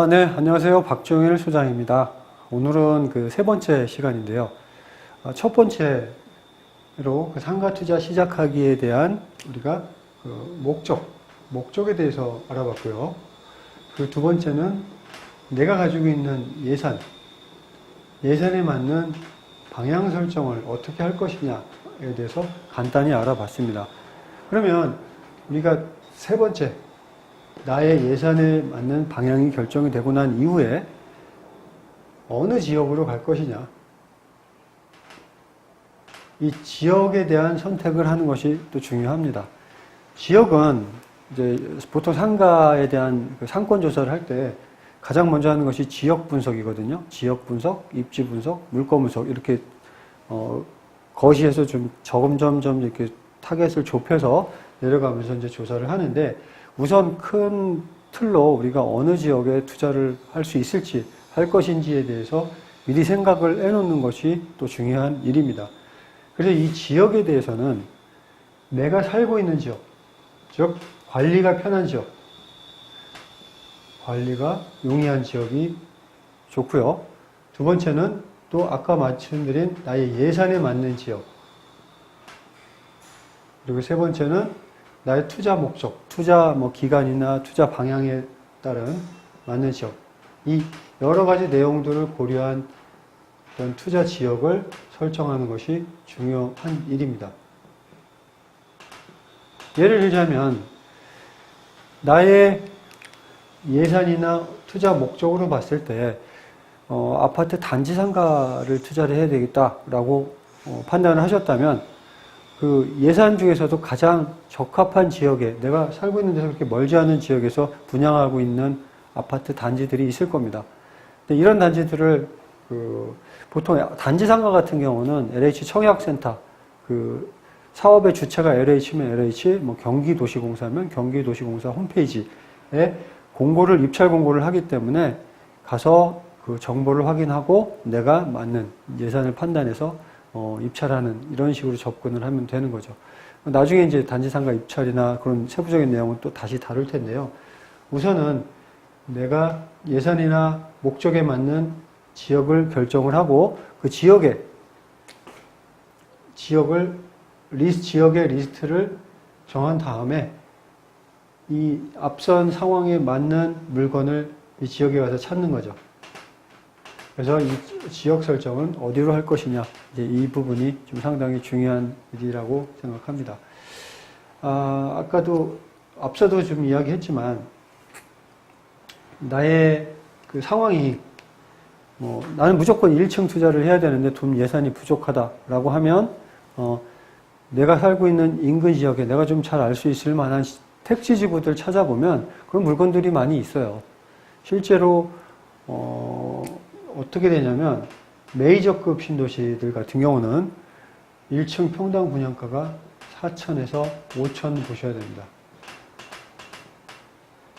네, 안녕하세요. 박종일 소장입니다. 오늘은 그 세 번째 시간인데요. 첫 번째로 그 상가 투자 시작하기에 대한 우리가 그 목적에 대해서 알아봤고요. 그 두 번째는 내가 가지고 있는 예산에 맞는 방향 설정을 어떻게 할 것이냐에 대해서 간단히 알아봤습니다. 그러면 우리가 세 번째, 나의 예산에 맞는 방향이 결정이 되고 난 이후에 어느 지역으로 갈 것이냐. 이 지역에 대한 선택을 하는 것이 또 중요합니다. 지역은 이제 보통 상가에 대한 그 상권 조사를 할 때 가장 먼저 하는 것이 지역 분석이거든요. 지역 분석, 입지 분석, 물건 분석 이렇게 거시에서 좀 점점 이렇게 타겟을 좁혀서 내려가면서 이제 조사를 하는데 우선 큰 틀로 우리가 어느 지역에 투자를 할 수 있을지 할 것인지에 대해서 미리 생각을 해놓는 것이 또 중요한 일입니다. 그래서 이 지역에 대해서는 내가 살고 있는 지역, 즉 관리가 편한 지역, 관리가 용이한 지역이 좋고요. 두 번째는 또 아까 말씀드린 나의 예산에 맞는 지역, 그리고 세 번째는 나의 투자 목적, 투자 기간이나 투자 방향에 따른 맞는 지역. 이 여러 가지 내용들을 고려한 어떤 투자 지역을 설정하는 것이 중요한 일입니다. 예를 들자면 나의 예산이나 투자 목적으로 봤을 때 아파트 단지 상가를 투자를 해야 되겠다라고 판단을 하셨다면 그 예산 중에서도 가장 적합한 지역에 내가 살고 있는 데서 그렇게 멀지 않은 지역에서 분양하고 있는 아파트 단지들이 있을 겁니다. 근데 이런 단지들을 보통 단지 상가 같은 경우는 LH 청약센터 그 사업의 주체가 LH면 LH, 경기도시공사면 경기도시공사 홈페이지에 입찰 공고를 하기 때문에 가서 그 정보를 확인하고 내가 맞는 예산을 판단해서 입찰하는 이런 식으로 접근을 하면 되는 거죠. 나중에 이제 단지상가 입찰이나 그런 세부적인 내용은 또 다시 다룰 텐데요. 우선은 내가 예산이나 목적에 맞는 지역을 결정을 하고 그 지역의 리스트를 정한 다음에 이 앞선 상황에 맞는 물건을 이 지역에 가서 찾는 거죠. 그래서 이 지역 설정은 어디로 할 것이냐, 이제 이 부분이 좀 상당히 중요한 일이라고 생각합니다. 앞서도 좀 이야기했지만, 나의 그 상황이, 나는 무조건 1층 투자를 해야 되는데 돈 예산이 부족하다라고 하면, 내가 살고 있는 인근 지역에 내가 좀 잘 알 수 있을 만한 택지 지구들 찾아보면 그런 물건들이 많이 있어요. 실제로, 어떻게 되냐면 메이저급 신도시들 같은 경우는 1층 평당 분양가가 4천에서 5천 보셔야 됩니다.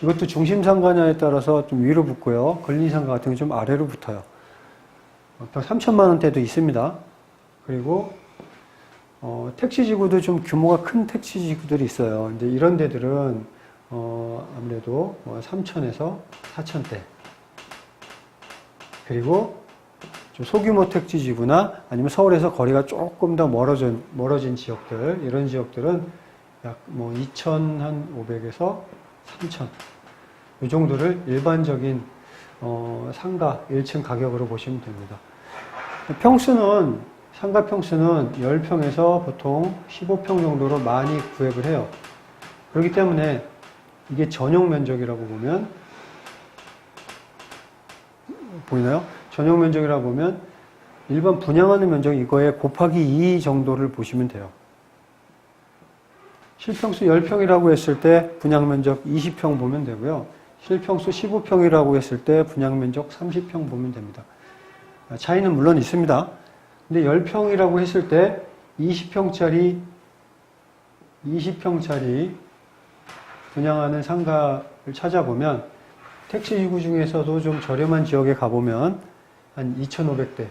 이것도 중심 상가냐에 따라서 좀 위로 붙고요. 근린 상가 같은 경우 좀 아래로 붙어요. 3천만 원대도 있습니다. 그리고 택지 지구도 좀 규모가 큰 택지 지구들이 있어요. 이제 이런 데들은 아무래도 3천에서 4천대. 그리고 좀 소규모 택지 지구나 아니면 서울에서 거리가 조금 더 멀어진 지역들, 이런 지역들은 약 2,500에서 3,000. 이 정도를 일반적인 상가 1층 가격으로 보시면 됩니다. 상가 평수는 10평에서 보통 15평 정도로 많이 구획을 해요. 그렇기 때문에 이게 전용 면적이라고 보면 보이나요? 전용 면적이라고 보면 일반 분양하는 면적 이거에 곱하기 2 정도를 보시면 돼요. 실평수 10평이라고 했을 때 분양 면적 20평 보면 되고요. 실평수 15평이라고 했을 때 분양 면적 30평 보면 됩니다. 차이는 물론 있습니다. 근데 10평이라고 했을 때 20평짜리 분양하는 상가를 찾아보면 택지 지구 중에서도 좀 저렴한 지역에 가보면 한 2,500대,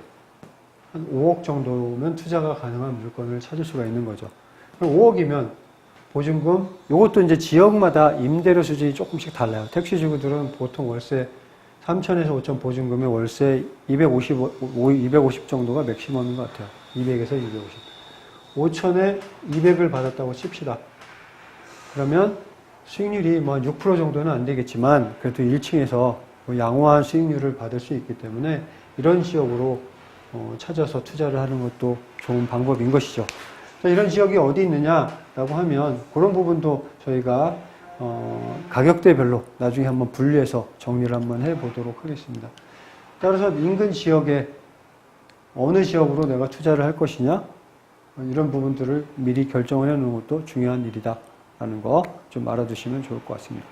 한 5억 정도면 투자가 가능한 물건을 찾을 수가 있는 거죠. 그럼 5억이면 보증금, 이것도 이제 지역마다 임대료 수준이 조금씩 달라요. 택시 지구들은 보통 월세 3천에서 5천 보증금의 월세 250 정도가 맥시멈인 것 같아요. 200에서 250. 5천에 200을 받았다고 칩시다. 그러면 수익률이 뭐 6% 정도는 안 되겠지만 그래도 1층에서 양호한 수익률을 받을 수 있기 때문에 이런 지역으로 찾아서 투자를 하는 것도 좋은 방법인 것이죠. 이런 지역이 어디 있느냐라고 하면 그런 부분도 저희가 가격대별로 나중에 한번 분리해서 정리를 한번 해보도록 하겠습니다. 따라서 인근 지역에 어느 지역으로 내가 투자를 할 것이냐 이런 부분들을 미리 결정을 해놓는 것도 중요한 일이다 라는 거 좀 알아두시면 좋을 것 같습니다.